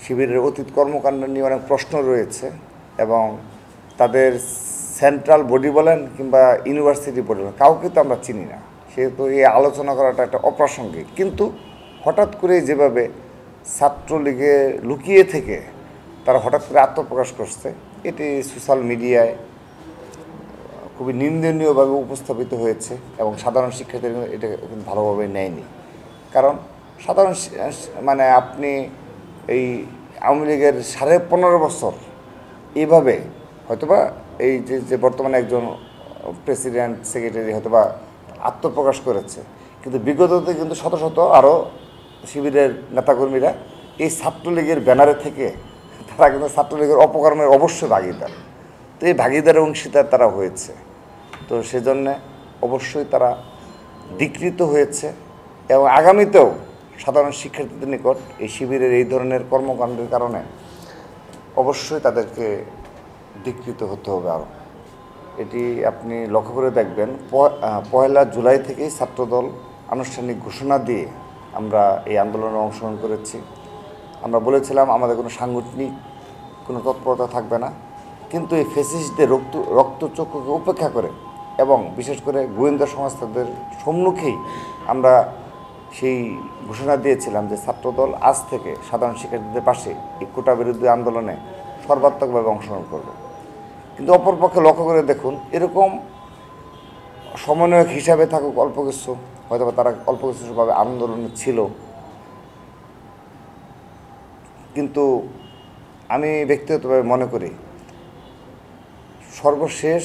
শিবিরের অতীত কর্মকাণ্ড নিয়ে অনেক প্রশ্ন রয়েছে এবং তাদের সেন্ট্রাল বডি বলেন কিংবা ইউনিভার্সিটি বডি বলেন কাউকে তো আমরা চিনি না, সেহেতু এই আলোচনা করাটা একটা অপ্রাসঙ্গিক। কিন্তু হঠাৎ করে যেভাবে ছাত্রলীগে লুকিয়ে থেকে তারা হঠাৎ করে আত্মপ্রকাশ করছে, এটি সোশ্যাল মিডিয়ায় খুবই নিন্দনীয়ভাবে উপস্থাপিত হয়েছে এবং সাধারণ শিক্ষার্থীরা এটা কিন্তু ভালোভাবে নেয়নি। কারণ সাধারণ মানে আপনি এই আওয়ামী লীগের 15.5 বছর এইভাবে হয়তোবা এই যে বর্তমানে একজন প্রেসিডেন্ট সেক্রেটারি হয়তোবা আত্মপ্রকাশ করেছে, কিন্তু বিগততে কিন্তু শত শত আরও শিবিরের নেতাকর্মীরা এই ছাত্রলীগের ব্যানারে থেকে তারা কিন্তু ছাত্রলীগের অপকর্মের অবশ্যই ভাগিদার। তো এই ভাগিদারের অংশীদার তারা হয়েছে, তো সেজন্য অবশ্যই তারা ধিকৃত হয়েছে এবং আগামীতেও সাধারণ শিক্ষার্থীদের নিকট এই শিবিরের এই ধরনের কর্মকাণ্ডের কারণে অবশ্যই তাদেরকে ধিকৃত হতে হবে। আরও এটি আপনি লক্ষ্য করে দেখবেন, 1 জুলাই থেকেই ছাত্রদল আনুষ্ঠানিক ঘোষণা দিয়ে আমরা এই আন্দোলনে অংশগ্রহণ করেছি। আমরা বলেছিলাম আমাদের কোনো সাংগঠনিক কোনো তৎপরতা থাকবে না, কিন্তু এই ফ্যাসিস্টদের রক্তচক্ষুকে উপেক্ষা করে এবং বিশেষ করে গোয়েন্দা সংস্থাদের সম্মুখেই আমরা সেই ঘোষণা দিয়েছিলাম যে ছাত্রদল আজ থেকে সাধারণ শিক্ষার্থীদের পাশে এই কোটা বিরোধী আন্দোলনে সর্বাত্মকভাবে অংশগ্রহণ করবে। কিন্তু অপরপক্ষে লক্ষ্য করে দেখুন, এরকম সমন্বয়ক হিসাবে থাকুক অল্প কিছু, হয়তো তারা অল্প কিছুভাবে আন্দোলনে ছিল, কিন্তু আমি ব্যক্তিগতভাবে মনে করি সর্বশেষ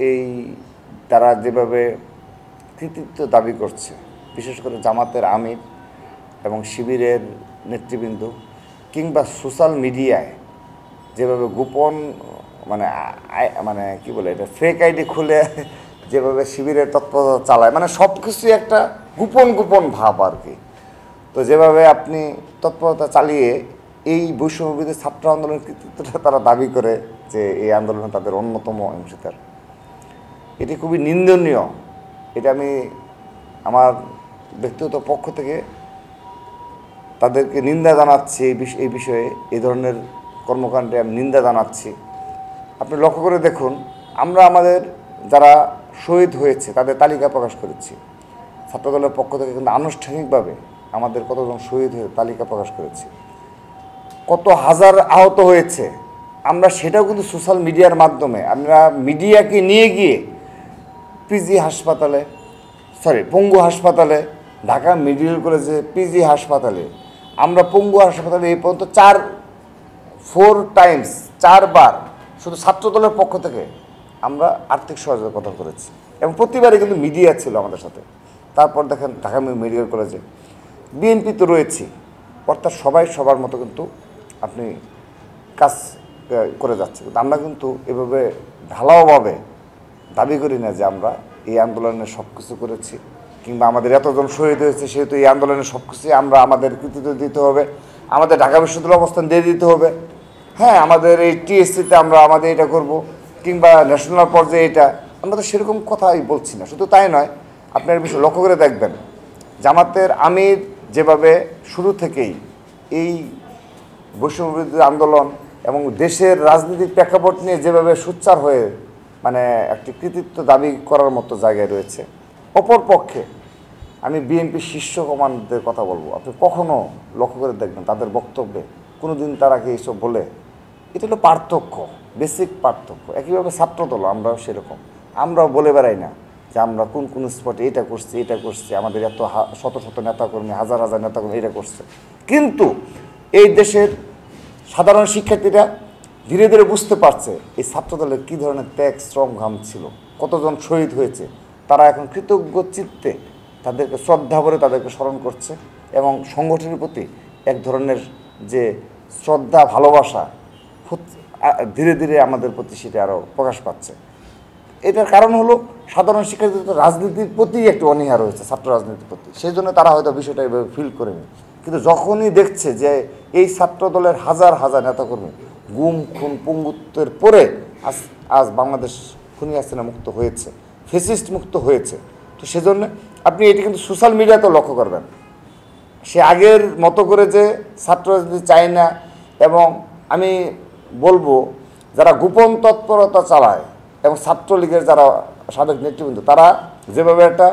এই তারা যেভাবে কৃতিত্ব দাবি করছে, বিশেষ করে জামাতের আমির এবং শিবিরের নেতৃবৃন্দ কিংবা সোশ্যাল মিডিয়ায় যেভাবে গোপন মানে কি বলে এটা ফেক আইডি খুলে যেভাবে শিবিরের তৎপরতা চালায়, মানে সব কিছুই একটা গোপন ভাব আর কি। তো যেভাবে আপনি তৎপরতা চালিয়ে এই বৈষম্যবিরোধী ছাত্র আন্দোলনের কৃতিত্বটা তারা দাবি করে যে এই আন্দোলনে তাদের অন্যতম অংশীদার, এটি খুবই নিন্দনীয়। এটা আমি আমার ব্যক্তিগত পক্ষ থেকে তাদেরকে নিন্দা জানাচ্ছি। এই বিষয়ে এই ধরনের কর্মকাণ্ডে আমি নিন্দা জানাচ্ছি। আপনি লক্ষ্য করে দেখুন, আমরা আমাদের যারা শহীদ হয়েছে তাদের তালিকা প্রকাশ করেছি। ছাত্রদলের পক্ষ থেকে কিন্তু আনুষ্ঠানিকভাবে আমাদের কতজন শহীদ হয়ে তালিকা প্রকাশ করেছি, কত হাজার আহত হয়েছে আমরা সেটাও কিন্তু সোশ্যাল মিডিয়ার মাধ্যমে আমরা মিডিয়াকে নিয়ে গিয়ে পঙ্গু হাসপাতালে, ঢাকা মেডিকেল কলেজে, পিজি হাসপাতালে, আমরা পঙ্গু হাসপাতালে এই পর্যন্ত 4 টাইমস 4 বার শুধু ছাত্রদলের পক্ষ থেকে আমরা আর্থিক সহযোগিতা প্রদান করেছি এবং প্রতিবারই কিন্তু মিডিয়া ছিল আমাদের সাথে। তারপর দেখেন ঢাকা মেডিকেল কলেজে বিএনপি তো রয়েছে, অর্থাৎ সবাই সবার মতো কিন্তু আপনি কাজ করে যাচ্ছে। কিন্তু আমরা কিন্তু এভাবে ঢালাওভাবে দাবি করি না যে আমরা এই আন্দোলনে সব কিছু করেছি কিংবা আমাদের এতজন শহীদ হয়েছে সেহেতু এই আন্দোলনে সব কিছুই আমরা আমাদের কৃতিত্ব দিতে হবে, আমাদের ঢাকা বিশ্ববিদ্যালয় অবস্থান দিয়ে দিতে হবে, হ্যাঁ আমাদের এই টিএসসিতে আমরা আমাদের এটা করব কিংবা ন্যাশনাল পর্যায়ে এটা, আমরা তো সেরকম কথাই বলছি না। শুধু তাই নয়, আপনার বিষয় লক্ষ্য করে দেখবেন, জামাতের আমির যেভাবে শুরু থেকেই এই বৈষম্যবিরোধী আন্দোলন এবং দেশের রাজনৈতিক প্রেক্ষাপট নিয়ে যেভাবে সোচ্চার হয়ে মানে একটি কৃতিত্ব দাবি করার মতো জায়গায় রয়েছে, অপরপক্ষে আমি বিএনপি শীর্ষ কমান্ডারদের কথা বলবো, আপনি কখনো লক্ষ্য করে দেখবেন তাদের বক্তব্যে কোনো দিন তারা কি এইসব বলে। এটা হলো পার্থক্য, বেসিক পার্থক্য। একইভাবে ছাত্রদল আমরাও সেরকম, আমরাও বলে বেড়াই না যে আমরা কোন স্পটে এটা করছি, আমাদের এত শত শত নেতাকর্মী, হাজার হাজার নেতাকর্মী এটা করছে। কিন্তু এই দেশের সাধারণ শিক্ষার্থীরা ধীরে ধীরে বুঝতে পারছে এই ছাত্রদলের কী ধরনের ত্যাগ শ্রম ঘাম ছিল, কতজন শহীদ হয়েছে। তারা এখন কৃতজ্ঞ চিত্তে তাদেরকে শ্রদ্ধা ভরে তাদেরকে স্মরণ করছে এবং সংগঠনের প্রতি এক ধরনের যে শ্রদ্ধা ভালোবাসা ধীরে ধীরে আমাদের প্রতি সেটা আরও প্রকাশ পাচ্ছে। এটার কারণ হলো সাধারণ শিক্ষার্থীদের রাজনীতির প্রতি একটু অনীহা রয়েছে, ছাত্র রাজনীতির প্রতি, সেই জন্য তারা হয়তো বিষয়টা এভাবে ফিল করেনি। কিন্তু যখনই দেখছে যে এই ছাত্রদলের হাজার হাজার নেতাকর্মী গুম খুন পঙ্গুত্বের পরে আজ বাংলাদেশ খুনি হাসিনা মুক্ত হয়েছে, ফ্যাসিস্ট মুক্ত হয়েছে, তো সেজন্য আপনি এটি কিন্তু সোশ্যাল মিডিয়াতেও লক্ষ্য করবেন। সে আগের মতো করে যে ছাত্র রাজনীতি চায় না এবং আমি বলবো যারা গোপন তৎপরতা চালায় এবং ছাত্রলীগের যারা সাবেক নেতৃবৃন্দ তারা যেভাবে একটা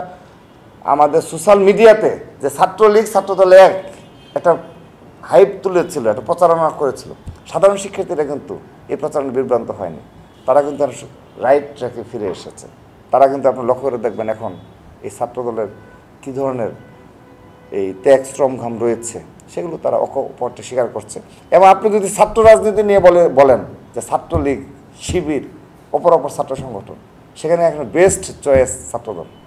আমাদের সোশ্যাল মিডিয়াতে যে ছাত্রলীগ ছাত্রদল এক একটা হাইপ তুলেছিল, একটা প্রচারণা করেছিল, সাধারণ শিক্ষার্থীরা কিন্তু এই প্রচারণা বিভ্রান্ত হয়নি। তারা কিন্তু রাইট ট্র্যাকে ফিরে এসেছে। তারা কিন্তু আপনি লক্ষ্য করে দেখবেন এখন এই ছাত্রদলের কী ধরনের এই ত্যাগ শ্রম ঘাম রয়েছে সেগুলো তারা অকপটে স্বীকার করছে। এবং আপনি যদি ছাত্র রাজনীতি নিয়ে বলেন যে ছাত্রলীগ, শিবির, অপর ছাত্র সংগঠন, সেখানে এখন বেস্ট চয়েস ছাত্রদল।